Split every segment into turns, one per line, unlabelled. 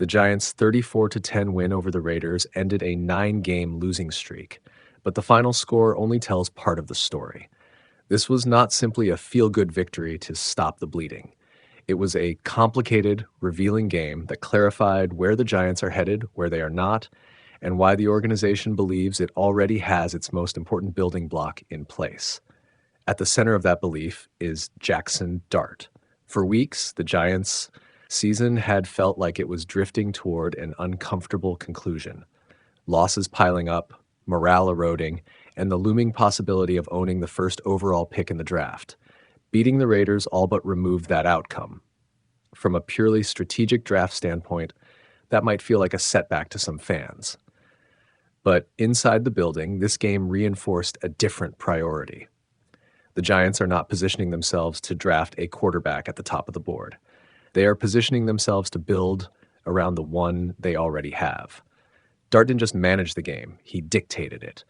The Giants' 34-10 win over the Raiders ended a 9-game losing streak, but the final score only tells part of the story. This was not simply a feel-good victory to stop the bleeding. It was a complicated, revealing game that clarified where the Giants are headed, where they are not, and why the organization believes it already has its most important building block in place. At the center of that belief is Jaxson Dart. For weeks, the Giants' season had felt like it was drifting toward an uncomfortable conclusion. Losses piling up, morale eroding, and the looming possibility of owning the first overall pick in the draft. Beating the Raiders all but removed that outcome. From a purely strategic draft standpoint, that might feel like a setback to some fans. But inside the building, this game reinforced a different priority. The Giants are not positioning themselves to draft a quarterback at the top of the board. They are positioning themselves to build around the one they already have. Dart didn't just manage the game, he dictated it.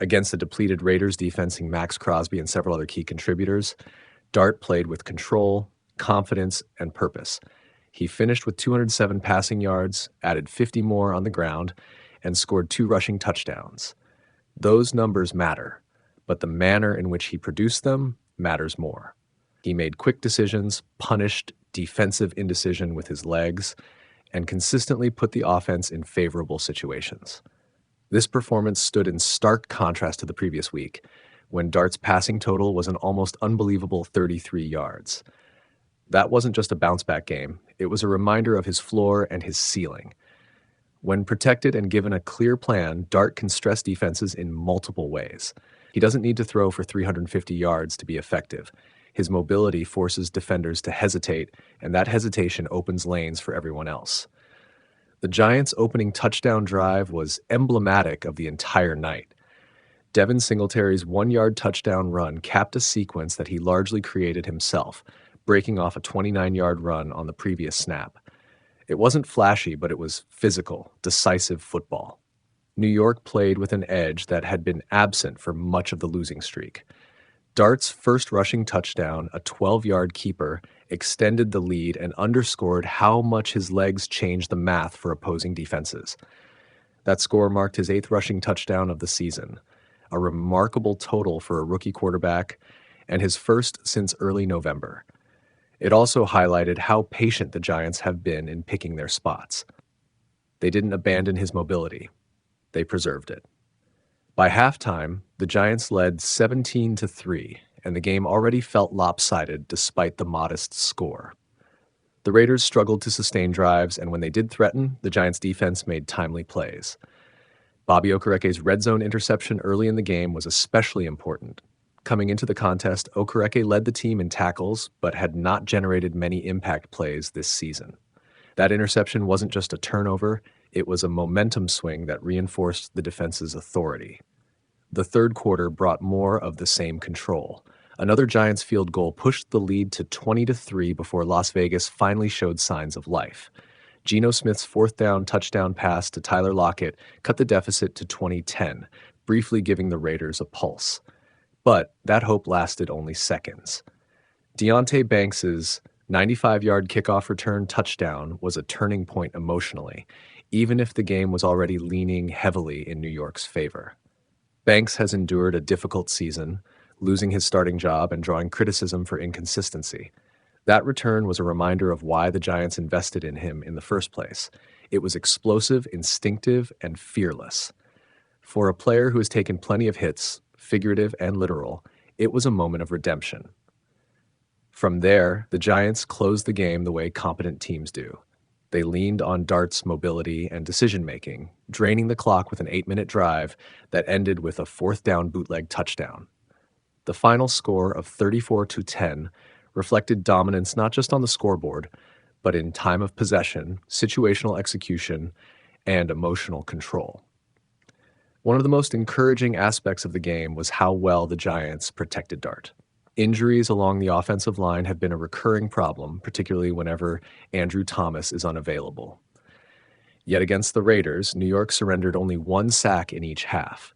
Against the depleted Raiders defense, Max Crosby and several other key contributors, Dart played with control, confidence, and purpose. He finished with 207 passing yards, added 50 more on the ground, and scored 2 rushing touchdowns. Those numbers matter, but the manner in which he produced them matters more. He made quick decisions, punished defensive indecision with his legs, and consistently put the offense in favorable situations. This performance stood in stark contrast to the previous week, when Dart's passing total was an almost unbelievable 33 yards. That wasn't just a bounce-back game. It was a reminder of his floor and his ceiling. When protected and given a clear plan, Dart can stress defenses in multiple ways. He doesn't need to throw for 350 yards to be effective. His mobility forces defenders to hesitate, and that hesitation opens lanes for everyone else. The Giants' opening touchdown drive was emblematic of the entire night. Devin Singletary's 1-yard touchdown run capped a sequence that he largely created himself, breaking off a 29-yard run on the previous snap. It wasn't flashy, but it was physical, decisive football. New York played with an edge that had been absent for much of the losing streak. Dart's first rushing touchdown, a 12-yard keeper, extended the lead and underscored how much his legs changed the math for opposing defenses. That score marked his 8th rushing touchdown of the season, a remarkable total for a rookie quarterback, and his first since early November. It also highlighted how patient the Giants have been in picking their spots. They didn't abandon his mobility. They preserved it. By halftime, the Giants led 17-3, and the game already felt lopsided despite the modest score. The Raiders struggled to sustain drives, and when they did threaten, the Giants' defense made timely plays. Bobby Okereke's red zone interception early in the game was especially important. Coming into the contest, Okereke led the team in tackles, but had not generated many impact plays this season. That interception wasn't just a turnover, it was a momentum swing that reinforced the defense's authority. The third quarter brought more of the same control. Another Giants field goal pushed the lead to 20-3 before Las Vegas finally showed signs of life. Geno Smith's 4th down touchdown pass to Tyler Lockett cut the deficit to 20-10, briefly giving the Raiders a pulse. But that hope lasted only seconds. Deonte Banks's 95-yard kickoff return touchdown was a turning point emotionally, even if the game was already leaning heavily in New York's favor. Banks has endured a difficult season, losing his starting job and drawing criticism for inconsistency. That return was a reminder of why the Giants invested in him in the first place. It was explosive, instinctive, and fearless. For a player who has taken plenty of hits, figurative and literal, it was a moment of redemption. From there, the Giants closed the game the way competent teams do. They leaned on Dart's mobility and decision-making, draining the clock with an 8-minute drive that ended with a 4th down bootleg touchdown. The final score of 34-10 reflected dominance not just on the scoreboard, but in time of possession, situational execution, and emotional control. One of the most encouraging aspects of the game was how well the Giants protected Dart. Injuries along the offensive line have been a recurring problem, particularly whenever Andrew Thomas is unavailable. Yet against the Raiders, New York surrendered only 1 sack in each half.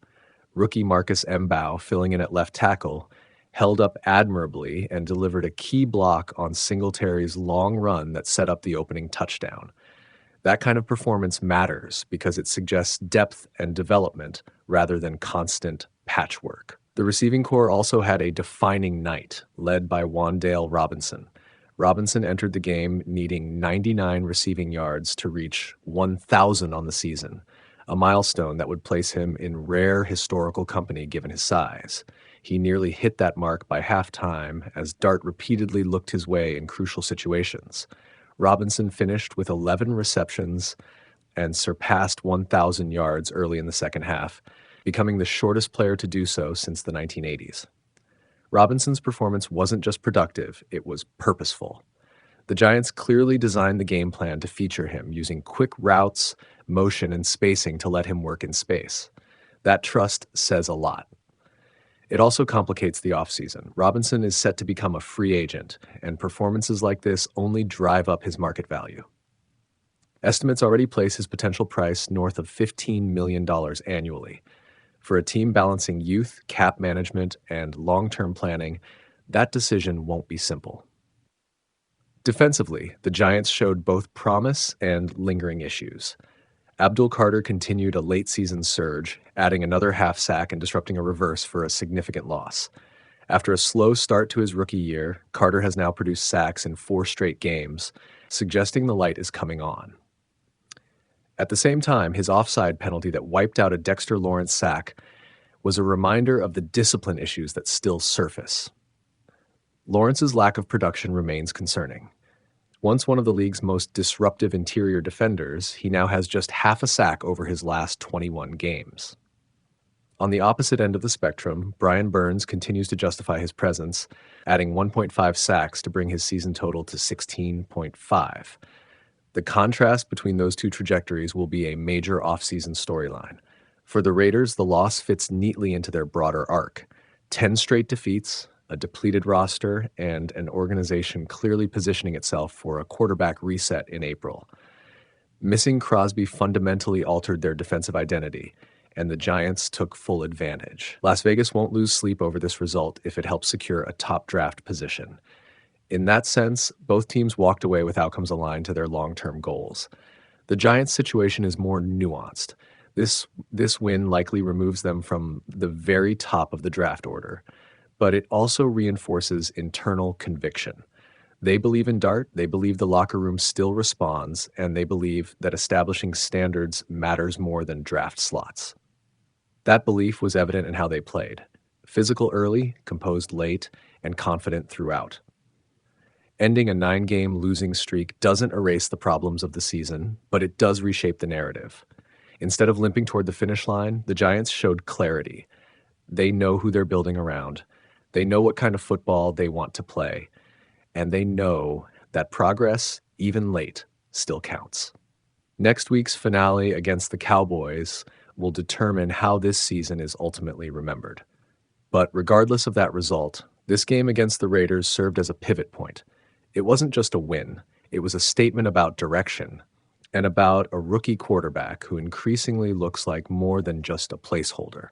Rookie Marcus M'Bow, filling in at left tackle, held up admirably and delivered a key block on Singletary's long run that set up the opening touchdown. That kind of performance matters because it suggests depth and development rather than constant patchwork. The receiving corps also had a defining night, led by Wandale Robinson. Robinson entered the game needing 99 receiving yards to reach 1,000 on the season, a milestone that would place him in rare historical company given his size. He nearly hit that mark by halftime as Dart repeatedly looked his way in crucial situations. Robinson finished with 11 receptions and surpassed 1,000 yards early in the second half, becoming the shortest player to do so since the 1980s. Robinson's performance wasn't just productive, it was purposeful. The Giants clearly designed the game plan to feature him, using quick routes, motion, and spacing to let him work in space. That trust says a lot. It also complicates the offseason. Robinson is set to become a free agent, and performances like this only drive up his market value. Estimates already place his potential price north of $15 million annually. For a team balancing youth, cap management, and long-term planning, that decision won't be simple. Defensively, the Giants showed both promise and lingering issues. Abdul Carter continued a late-season surge, adding another half sack and disrupting a reverse for a significant loss. After a slow start to his rookie year, Carter has now produced sacks in 4 straight games, suggesting the light is coming on. At the same time, his offside penalty that wiped out a Dexter Lawrence sack was a reminder of the discipline issues that still surface. Lawrence's lack of production remains concerning. Once one of the league's most disruptive interior defenders, he now has just half a sack over his last 21 games. On the opposite end of the spectrum, Brian Burns continues to justify his presence, adding 1.5 sacks to bring his season total to 16.5. The contrast between those two trajectories will be a major offseason storyline. For the Raiders, the loss fits neatly into their broader arc. 10 straight defeats, a depleted roster, and an organization clearly positioning itself for a quarterback reset in April. Missing Crosby fundamentally altered their defensive identity, and the Giants took full advantage. Las Vegas won't lose sleep over this result if it helps secure a top draft position. In that sense, both teams walked away with outcomes aligned to their long-term goals. The Giants' situation is more nuanced. This win likely removes them from the very top of the draft order, but it also reinforces internal conviction. They believe in Dart, they believe the locker room still responds, and they believe that establishing standards matters more than draft slots. That belief was evident in how they played. Physical early, composed late, and confident throughout. Ending a 9-game losing streak doesn't erase the problems of the season, but it does reshape the narrative. Instead of limping toward the finish line, the Giants showed clarity. They know who they're building around. They know what kind of football they want to play. And they know that progress, even late, still counts. Next week's finale against the Cowboys will determine how this season is ultimately remembered. But regardless of that result, this game against the Raiders served as a pivot point. It wasn't just a win. It was a statement about direction and about a rookie quarterback who increasingly looks like more than just a placeholder.